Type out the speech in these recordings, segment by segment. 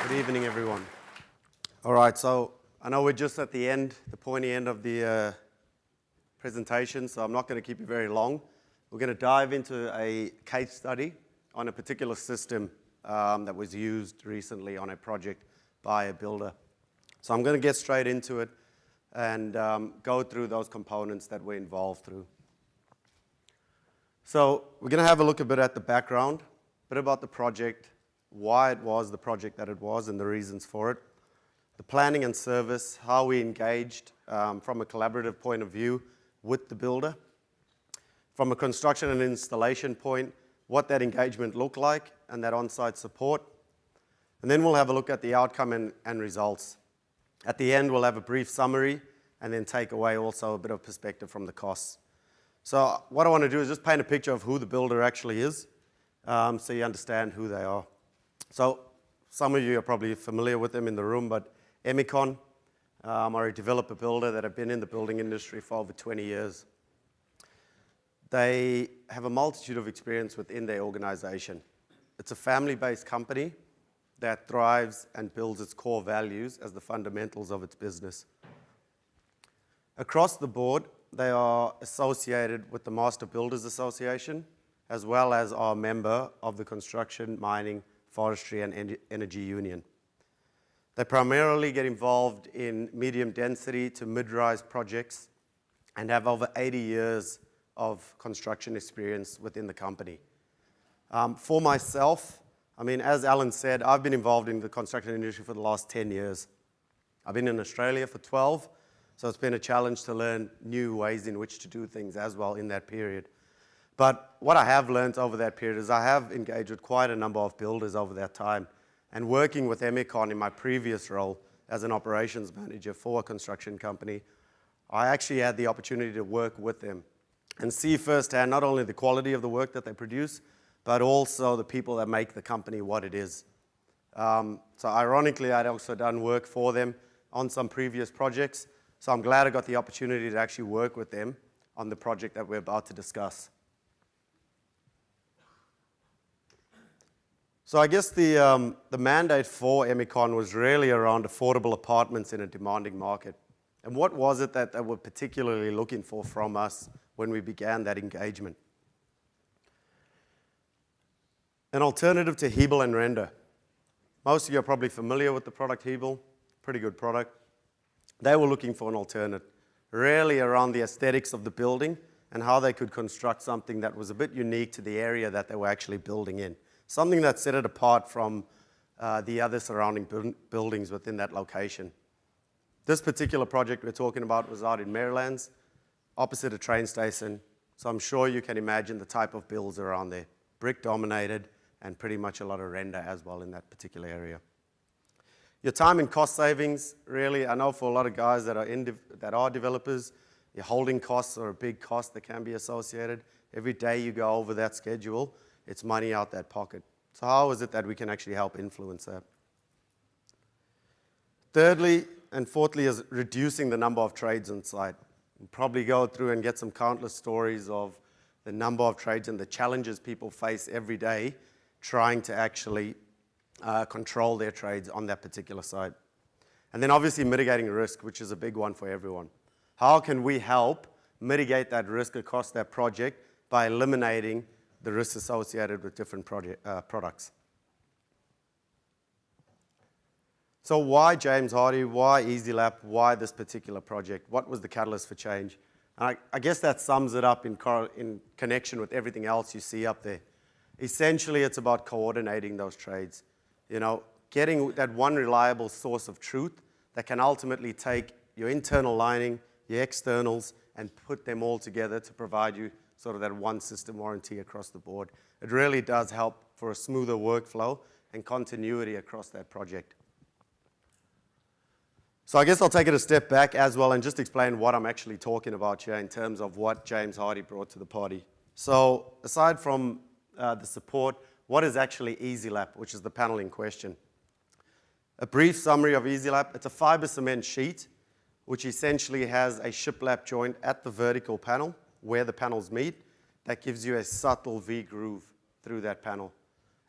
Good evening, everyone. All right, so I know we're just at the end, the pointy end of the presentation, so I'm not going to keep you very long. We're going to dive into a case study on a particular system that was used recently on a project by a builder. So I'm going to get straight into it and go through those components that we're involved through. So we're going to have a look a bit at the background, a bit about the project, why it was the project that it was and the reasons for it, the planning and service, how we engaged from a collaborative point of view with the builder, from a construction and installation point, what that engagement looked like and that on-site support. And then we'll have a look at the outcome and results. At the end, we'll have a brief summary and then take away also a bit of perspective from the costs. So what I want to do is just paint a picture of who the builder actually is so you understand who they are. So some of you are probably familiar with them in the room, but Emicon are a developer builder that have been in the building industry for over 20 years. They have a multitude of experience within their organization. It's a family-based company that thrives and builds its core values as the fundamentals of its business. Across the board, they are associated with the Master Builders Association, as well as are a member of the Construction, Mining, Forestry and Energy Union. They primarily get involved in medium density to mid-rise projects and have over 80 years of construction experience within the company. For myself, as Alan said, I've been involved in the construction industry for the last 10 years. I've been in Australia for 12, so it's been a challenge to learn new ways in which to do things as well in that period. But what I have learned over that period is I have engaged with quite a number of builders over that time. And working with Emicon in my previous role as an operations manager for a construction company, I actually had the opportunity to work with them and see firsthand not only the quality of the work that they produce, but also the people that make the company what it is. So ironically, I'd also done work for them on some previous projects. So I'm glad I got the opportunity to actually work with them on the project that we're about to discuss. So I guess the mandate for Emicon was really around affordable apartments in a demanding market. And what was it that they were particularly looking for from us when we began that engagement? An alternative to Hebel and Render. Most of you are probably familiar with the product Hebel, pretty good product. They were looking for an alternate, really around the aesthetics of the building and how they could construct something that was a bit unique to the area that they were actually building in. Something that set it apart from the other surrounding buildings within that location. This particular project we're talking about was out in Maryland, opposite a train station. So I'm sure you can imagine the type of builds around there. Brick dominated and pretty much a lot of render as well in that particular area. Your time and cost savings, really, I know for a lot of guys that are developers, your holding costs are a big cost that can be associated. Every day you go over that schedule, it's money out that pocket. So how is it that we can actually help influence that? Thirdly and fourthly is reducing the number of trades on site. We'll probably go through and get some countless stories of the number of trades and the challenges people face every day trying to actually control their trades on that particular site. And then obviously mitigating risk, which is a big one for everyone. How can we help mitigate that risk across that project by eliminating the risks associated with different products? So why James Hardie? Why EasyLap? Why this particular project? What was the catalyst for change? And I guess that sums it up in connection with everything else you see up there. Essentially, it's about coordinating those trades. Getting that one reliable source of truth that can ultimately take your internal lining, your externals, and put them all together to provide you sort of that one system warranty across the board. It really does help for a smoother workflow and continuity across that project. So I guess I'll take it a step back as well and just explain what I'm actually talking about here in terms of what James Hardie brought to the party. So aside from the support, what is actually EasyLap, which is the panel in question? A brief summary of EasyLap. It's a fiber cement sheet which essentially has a shiplap joint at the vertical panel where the panels meet that gives you a subtle V groove through that panel.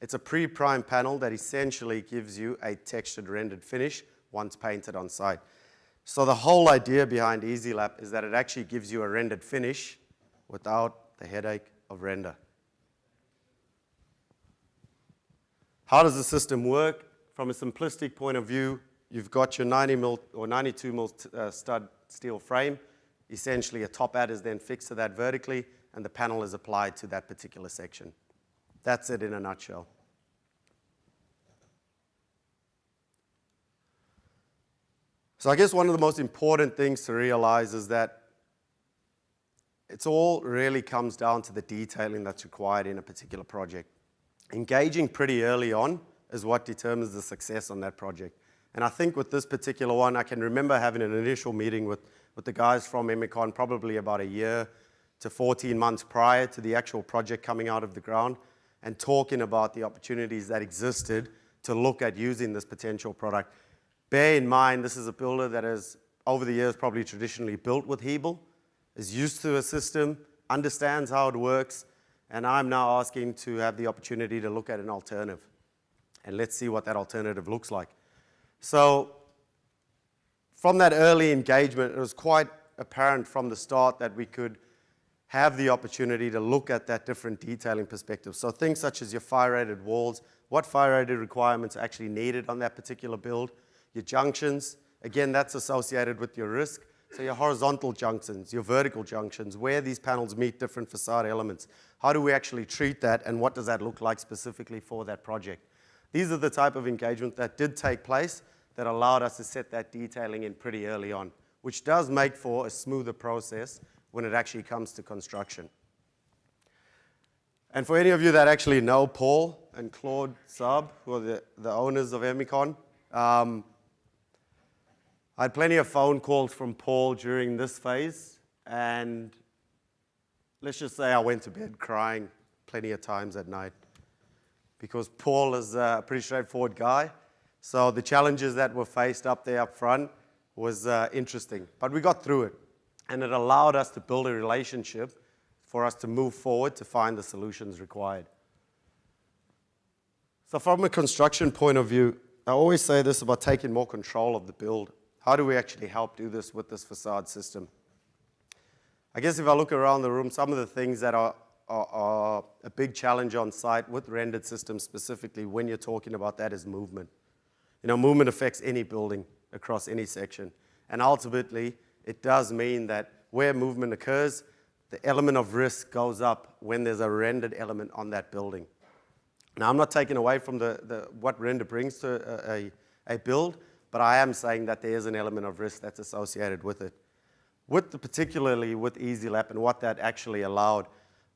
It's a pre-primed panel that essentially gives you a textured rendered finish once painted on site. So the whole idea behind EasyLap is that it actually gives you a rendered finish without the headache of render. How does the system work? From a simplistic point of view, you've got your 90mm or 92mm stud steel frame. Essentially, a top add is then fixed to that vertically, and the panel is applied to that particular section. That's it in a nutshell. So I guess one of the most important things to realize is that it all really comes down to the detailing that's required in a particular project. Engaging pretty early on is what determines the success on that project. And I think with this particular one, I can remember having an initial meeting with the guys from Emicon probably about a year to 14 months prior to the actual project coming out of the ground, and talking about the opportunities that existed to look at using this potential product. Bear in mind, this is a builder that has, over the years, probably traditionally built with Hebel, is used to a system, understands how it works, and I'm now asking to have the opportunity to look at an alternative. And let's see what that alternative looks like. So from that early engagement, it was quite apparent from the start that we could have the opportunity to look at that different detailing perspective. So things such as your fire-rated walls, what fire-rated requirements are actually needed on that particular build, your junctions, again, that's associated with your risk. So your horizontal junctions, your vertical junctions, where these panels meet different facade elements. How do we actually treat that, and what does that look like specifically for that project? These are the type of engagement that did take place that allowed us to set that detailing in pretty early on, which does make for a smoother process when it actually comes to construction. And for any of you that actually know Paul and Claude Saab, who are the owners of Emicon, I had plenty of phone calls from Paul during this phase, and let's just say I went to bed crying plenty of times at night, because Paul is a pretty straightforward guy. So the challenges that were faced up there up front was interesting, but we got through it, and it allowed us to build a relationship for us to move forward to find the solutions required. So from a construction point of view, I always say this about taking more control of the build. How do we actually help do this with this facade system? I guess if I look around the room, some of the things that are a big challenge on site with rendered systems specifically when you're talking about that is movement. You know, movement affects any building across any section. And ultimately, it does mean that where movement occurs, the element of risk goes up when there's a rendered element on that building. Now, I'm not taking away from what render brings to a build, but I am saying that there is an element of risk that's associated with it. Particularly with EasyLap, and what that actually allowed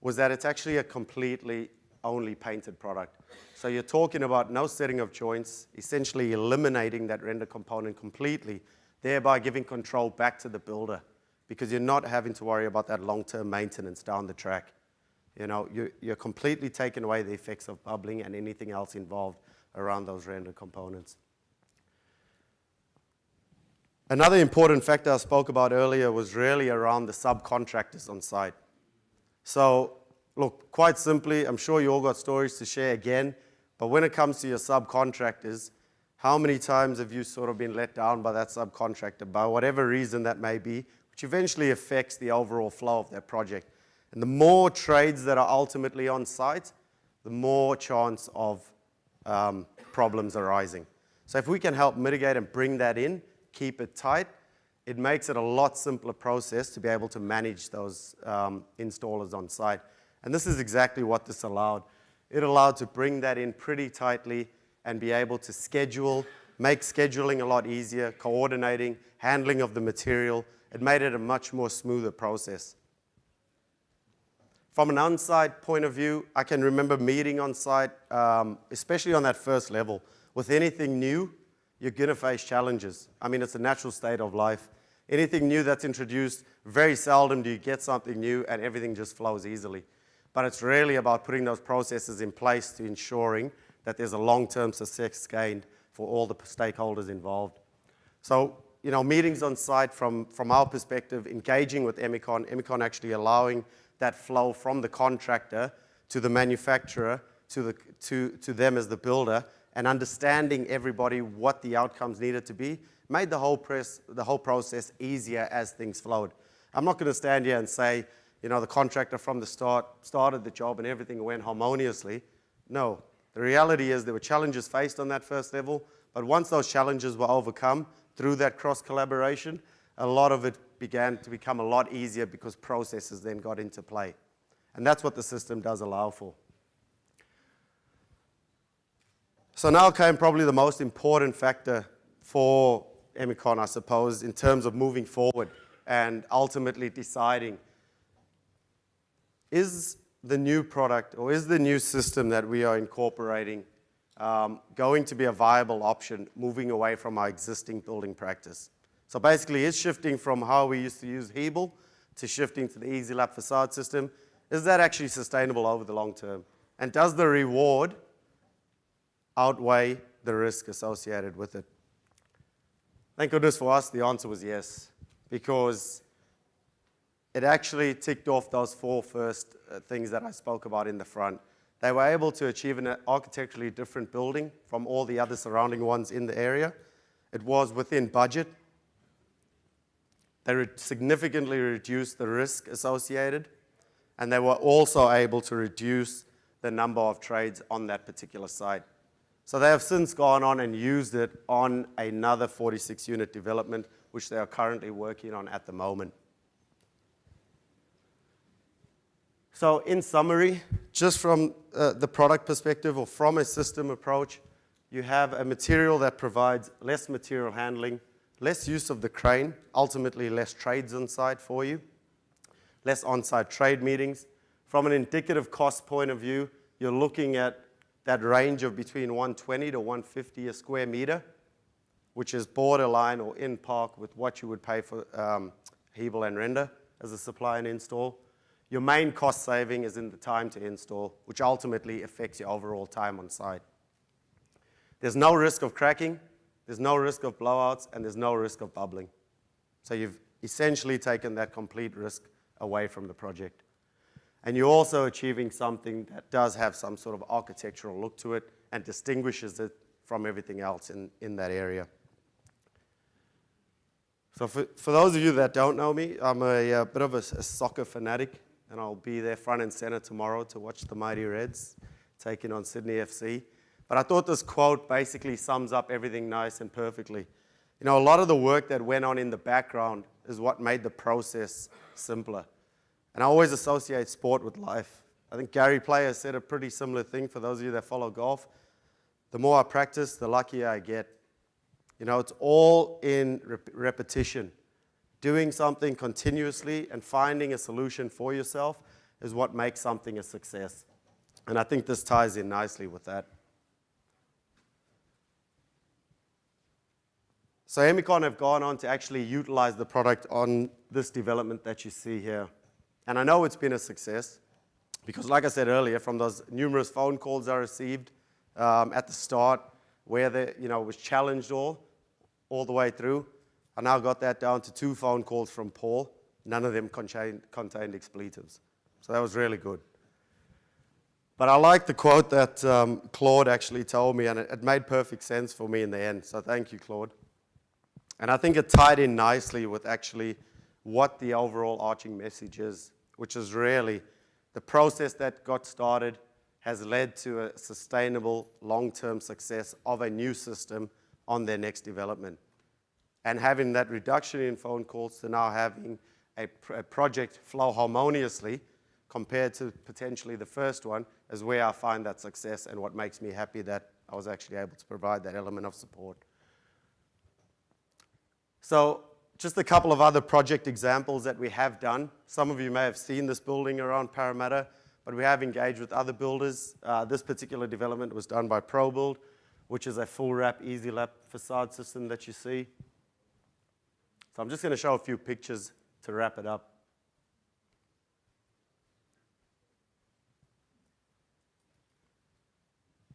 was that it's actually a completely only painted product. So you're talking about no setting of joints, essentially eliminating that render component completely, thereby giving control back to the builder, because you're not having to worry about that long-term maintenance down the track. You know, you're completely taking away the effects of bubbling and anything else involved around those render components. Another important factor I spoke about earlier was really around the subcontractors on site. So, look, quite simply, I'm sure you all got stories to share again, but when it comes to your subcontractors, how many times have you sort of been let down by that subcontractor, by whatever reason that may be, which eventually affects the overall flow of that project? And the more trades that are ultimately on site, the more chance of problems arising. So if we can help mitigate and bring that in, keep it tight, it makes it a lot simpler process to be able to manage those installers on site. And this is exactly what this allowed. It allowed to bring that in pretty tightly and be able to schedule, make scheduling a lot easier, coordinating, handling of the material. It made it a much more smoother process. From an on-site point of view, I can remember meeting on site, especially on that first level. With anything new, you're going to face challenges. I mean, it's a natural state of life. Anything new that's introduced, very seldom do you get something new and everything just flows easily. But it's really about putting those processes in place to ensuring that there's a long-term success gained for all the stakeholders involved. So, you know, meetings on site from our perspective, engaging with Emicon actually allowing that flow from the contractor to the manufacturer to them as the builder, and understanding everybody what the outcomes needed to be, made the whole process easier as things flowed. I'm not going to stand here and say, you know, the contractor from the start started the job and everything went harmoniously. No. The reality is there were challenges faced on that first level, but once those challenges were overcome through that cross-collaboration, a lot of it began to become a lot easier because processes then got into play. And that's what the system does allow for. So now came probably the most important factor for Emicon, I suppose, in terms of moving forward and ultimately deciding, is the new product or is the new system that we are incorporating going to be a viable option moving away from our existing building practice? So basically, it's shifting from how we used to use Hebel to shifting to the EasyLap facade system. Is that actually sustainable over the long term? And does the reward outweigh the risk associated with it? Thank goodness for us, the answer was yes, because it actually ticked off those four first things that I spoke about in the front. They were able to achieve an architecturally different building from all the other surrounding ones in the area. It was within budget. They significantly reduced the risk associated, and they were also able to reduce the number of trades on that particular site. So they have since gone on and used it on another 46-unit development, which they are currently working on at the moment. So in summary, just from the product perspective or from a system approach, you have a material that provides less material handling, less use of the crane, ultimately less trades on site for you, less on-site trade meetings. From an indicative cost point of view, you're looking at that range of between 120 to 150 a square meter, which is borderline or in par with what you would pay for Hebel and Render as a supply and install. Your main cost saving is in the time to install, which ultimately affects your overall time on site. There's no risk of cracking, there's no risk of blowouts, and there's no risk of bubbling. So you've essentially taken that complete risk away from the project. And you're also achieving something that does have some sort of architectural look to it and distinguishes it from everything else in that area. So for those of you that don't know me, I'm a bit of a soccer fanatic, and I'll be there front and center tomorrow to watch the Mighty Reds taking on Sydney FC. But I thought this quote basically sums up everything nice and perfectly. You know, a lot of the work that went on in the background is what made the process simpler. And I always associate sport with life. I think Gary Player said a pretty similar thing for those of you that follow golf. The more I practice, the luckier I get. You know, it's all in repetition. Doing something continuously and finding a solution for yourself is what makes something a success. And I think this ties in nicely with that. So Emicon have gone on to actually utilize the product on this development that you see here. And I know it's been a success because, like I said earlier, from those numerous phone calls I received at the start where they, was challenged all the way through, I now got that down to 2 phone calls from Paul. None of them contained expletives. So that was really good. But I like the quote that Claude actually told me, and it made perfect sense for me in the end. So thank you, Claude. And I think it tied in nicely with actually what the overall arching message is, which is really the process that got started has led to a sustainable long-term success of a new system on their next development. And having that reduction in phone calls to now having a project flow harmoniously compared to potentially the first one is where I find that success and what makes me happy that I was actually able to provide that element of support. So just a couple of other project examples that we have done. Some of you may have seen this building around Parramatta, but we have engaged with other builders. This particular development was done by ProBuild, which is a full wrap EasyLap facade system that you see. So I'm just going to show a few pictures to wrap it up.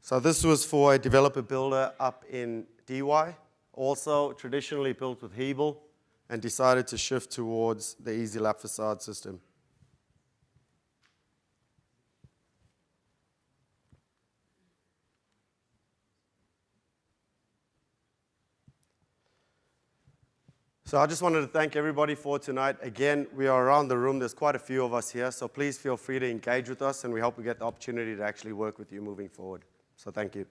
So this was for a developer builder up in DY, also traditionally built with Hebel, and decided to shift towards the EasyLap facade system. So I just wanted to thank everybody for tonight. Again, we are around the room. There's quite a few of us here, so please feel free to engage with us, and we hope we get the opportunity to actually work with you moving forward. So thank you.